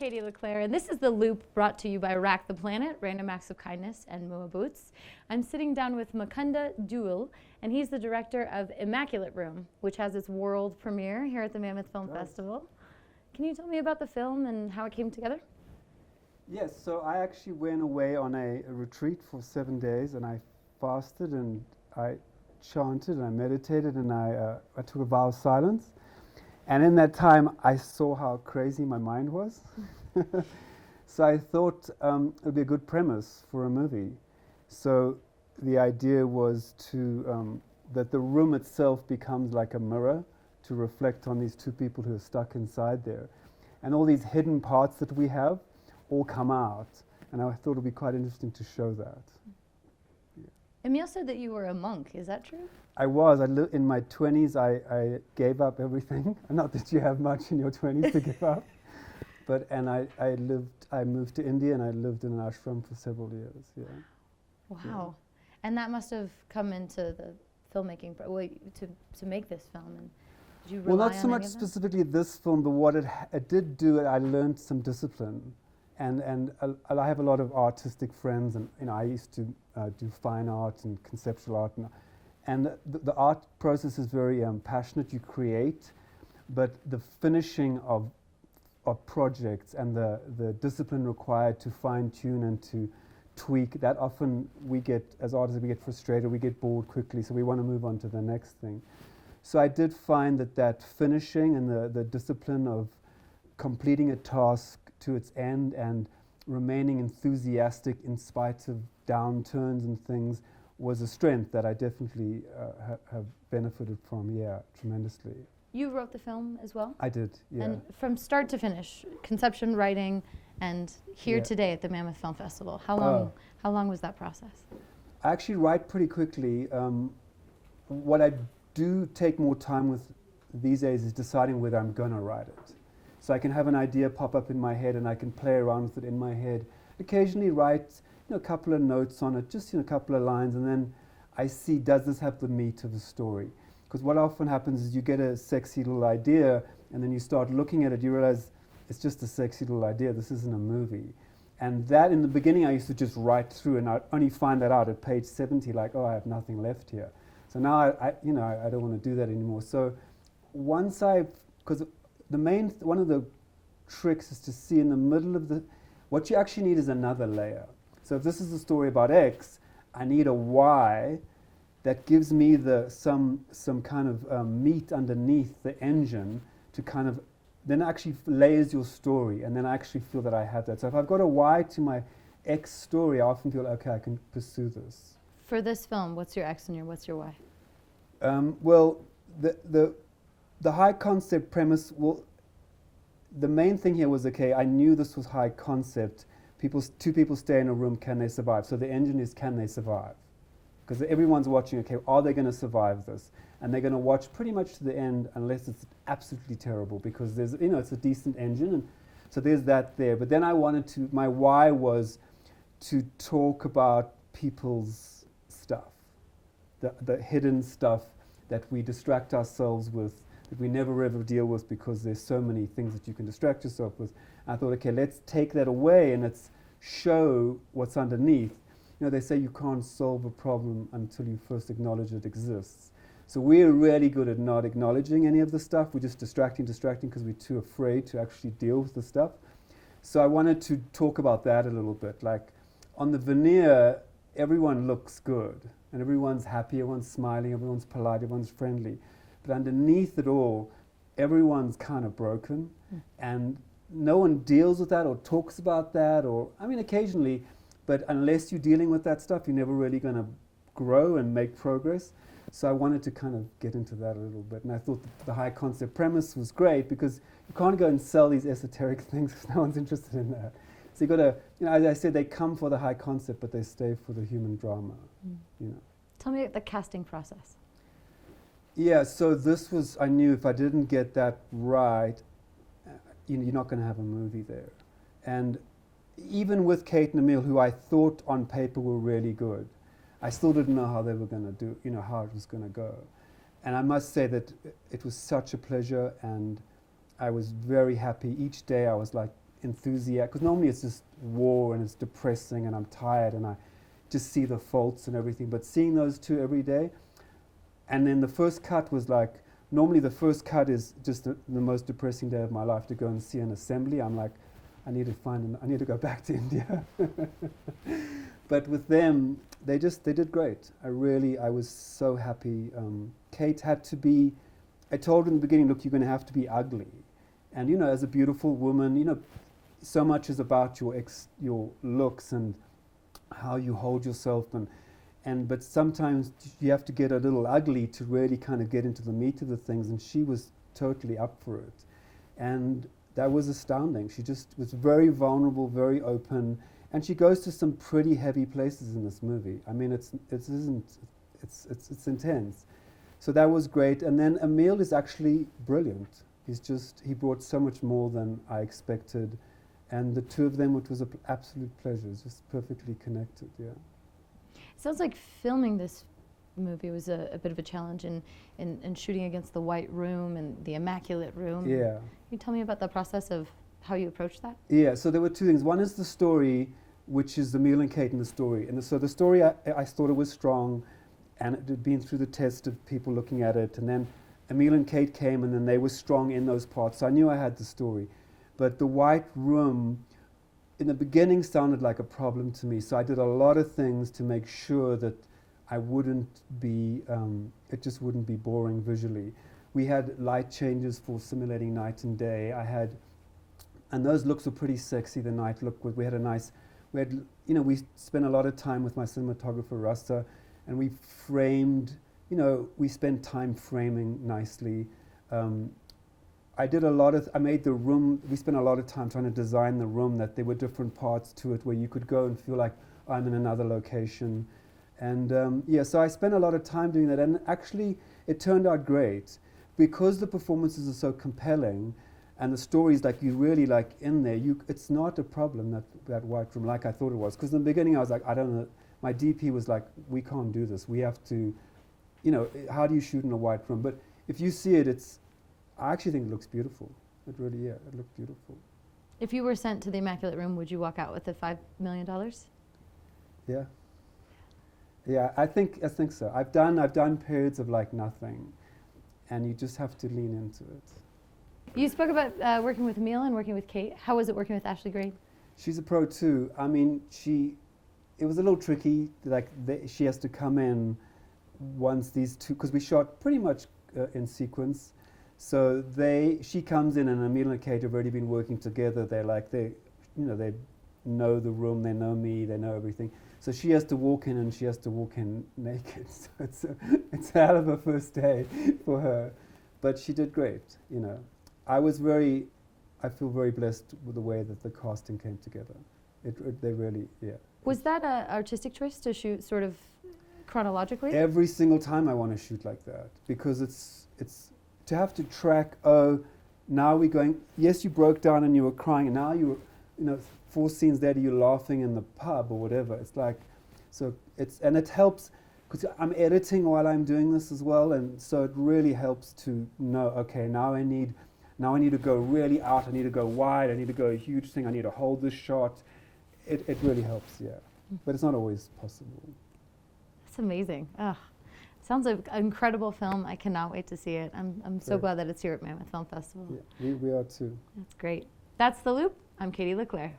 Katie Leclerc, and this is The Loop, brought to you by Rack the Planet, Random Acts of Kindness, and Moa Boots. I'm sitting down with Mukunda Dewil, and he's the director of Immaculate Room, which has its world premiere here at the Mammoth Film Festival. Can you tell me about the film and how it came together? Yes, so I actually went away on a retreat for 7 days, and I fasted, and I chanted, and I meditated, and I took a vow of silence. And in that time, I saw how crazy my mind was. So I thought it would be a good premise for a movie. So the idea was to that the room itself becomes like a mirror to reflect on these two people who are stuck inside there. And all these hidden parts that we have all come out. And I thought it would be quite interesting to show that. Emile said that you were a monk. Is that true? I was. In my 20s, I gave up everything. Not that you have much in your 20s to give up. I moved to India, and I lived in an ashram for several years. Yeah. Wow. Yeah. And that must have come into the filmmaking to make this film. And did you rely well, not so on much specifically this film, but what it did do, I learned some discipline. And I have a lot of artistic friends, and I used to do fine art and conceptual art, and the art process is very passionate. You create, but the finishing of projects and the discipline required to fine tune and to tweak, that often as artists, we get frustrated, we get bored quickly, so we want to move on to the next thing. So I did find that finishing and the discipline of completing a task to its end and remaining enthusiastic in spite of downturns and things was a strength that I definitely have benefited from, tremendously. You wrote the film as well? I did, yeah. And from start to finish, conception, writing, and here today at the Mammoth Film Festival, how long was that process? I actually write pretty quickly. What I do take more time with these days is deciding whether I'm going to write it. So I can have an idea pop up in my head, and I can play around with it in my head. Occasionally write a couple of notes on it, just a couple of lines, and then I see, does this have the meat of the story? Because what often happens is you get a sexy little idea, and then you start looking at it, you realize it's just a sexy little idea, this isn't a movie. And that, in the beginning, I used to just write through, and I'd only find that out at page 70, like, oh, I have nothing left here. So now I don't want to do that anymore. So once because one of the tricks is to see in the middle of what you actually need is another layer. So if this is a story about X, I need a Y that gives me some kind of meat underneath the engine to kind of, then actually layers your story, and then I actually feel that I have that. So if I've got a Y to my X story, I often feel, okay, I can pursue this. For this film, what's your X and what's your Y? Well, the high concept premise, the main thing here was, okay, I knew this was high concept. Two people stay in a room, can they survive? So the engine is, can they survive? Because everyone's watching, okay, are they going to survive this? And they're going to watch pretty much to the end unless it's absolutely terrible, because there's, it's a decent engine. And so there's that there. But then my why was to talk about people's stuff, the hidden stuff that we distract ourselves with, that we never ever deal with because there's so many things that you can distract yourself with. And I thought, okay, let's take that away and let's show what's underneath. They say you can't solve a problem until you first acknowledge it exists. So we're really good at not acknowledging any of the stuff. We're just distracting because we're too afraid to actually deal with the stuff. So I wanted to talk about that a little bit. Like, on the veneer, everyone looks good, and everyone's happy, everyone's smiling, everyone's polite, everyone's friendly. But underneath it all, everyone's kind of broken, and no one deals with that or talks about that, occasionally, but unless you're dealing with that stuff, you're never really going to grow and make progress. So I wanted to kind of get into that a little bit, and I thought the high concept premise was great, because you can't go and sell these esoteric things because no one's interested in that. So you've got to, as I said, they come for the high concept, but they stay for the human drama. Tell me about the casting process. Yeah, so I knew if I didn't get that right, you're not going to have a movie there. And even with Kate and Emile, who I thought on paper were really good, I still didn't know how they were going to do, how it was going to go. And I must say that it was such a pleasure, and I was very happy. Each day I was like enthusiastic, because normally it's just war and it's depressing and I'm tired and I just see the faults and everything, but seeing those two every day. And then the first cut was like, normally the first cut is just the most depressing day of my life, to go and see an assembly. I'm like, I need to go back to India. But with them, they did great. I was so happy. Kate had to be, I told her in the beginning, look, you're going to have to be ugly. And, you know, as a beautiful woman, you know, so much is about your looks and how you hold yourself, but sometimes you have to get a little ugly to really kind of get into the meat of the things, and she was totally up for it. And that was astounding. She just was very vulnerable, very open, and she goes to some pretty heavy places in this movie. I mean, it's intense. So that was great. And then Emile is actually brilliant. He brought so much more than I expected. And the two of them, it was an absolute pleasure, just perfectly connected, yeah. It sounds like filming this movie was a bit of a challenge in shooting against the White Room and the Immaculate Room. Yeah. Can you tell me about the process of how you approached that? Yeah, so there were two things. One is the story, which is Emile and Kate in the story. And so the story, I thought it was strong, and it had been through the test of people looking at it. And then Emile and Kate came, and then they were strong in those parts. So I knew I had the story. But the White Room, in the beginning, sounded like a problem to me. So I did a lot of things to make sure that I wouldn't be, it just wouldn't be boring visually. We had light changes for simulating night and day. And those looks were pretty sexy, the night look. We spent a lot of time with my cinematographer, Rasta, and we framed, we spent time framing nicely. I made the room, we spent a lot of time trying to design the room, that there were different parts to it where you could go and feel like I'm in another location. And so I spent a lot of time doing that, and actually it turned out great. Because the performances are so compelling and the stories, like, you really like in there, it's not a problem, that White Room, like I thought it was. Because in the beginning I was like, I don't know, my DP was like, we can't do this, we have to, how do you shoot in a White Room? But if you see it, I actually think it looks beautiful. It really, it looked beautiful. If you were sent to the Immaculate Room, would you walk out with the $5 million? Yeah. Yeah, I think so. I've done periods of like nothing, and you just have to lean into it. You spoke about working with Emile and working with Kate. How was it working with Ashley Greene? She's a pro too. I mean, it was a little tricky. Like, she has to come in once these two, because we shot pretty much in sequence. So she comes in, and Emile and Kate have already been working together. They know the room, they know me, they know everything. So she has to walk in, and she has to walk in naked. So it's a hell of a first day for her, but she did great. I feel very blessed with the way that the casting came together. They really, yeah. Was that an artistic choice to shoot sort of chronologically? Every single time I want to shoot like that, because it's to have to track, now we're going, yes, you broke down and you were crying, and now you were, 4 scenes later you're laughing in the pub or whatever. It's like, and it helps, because I'm editing while I'm doing this as well, and so it really helps to know, okay, now I need to go really out, I need to go wide, I need to go a huge thing, I need to hold this shot. It really helps, yeah. But it's not always possible. That's amazing. Sounds like an incredible film. I cannot wait to see it. I'm so glad that it's here at Mammoth Film Festival. Yeah, we are too. That's great. That's The Loop. I'm Katie Leclerc.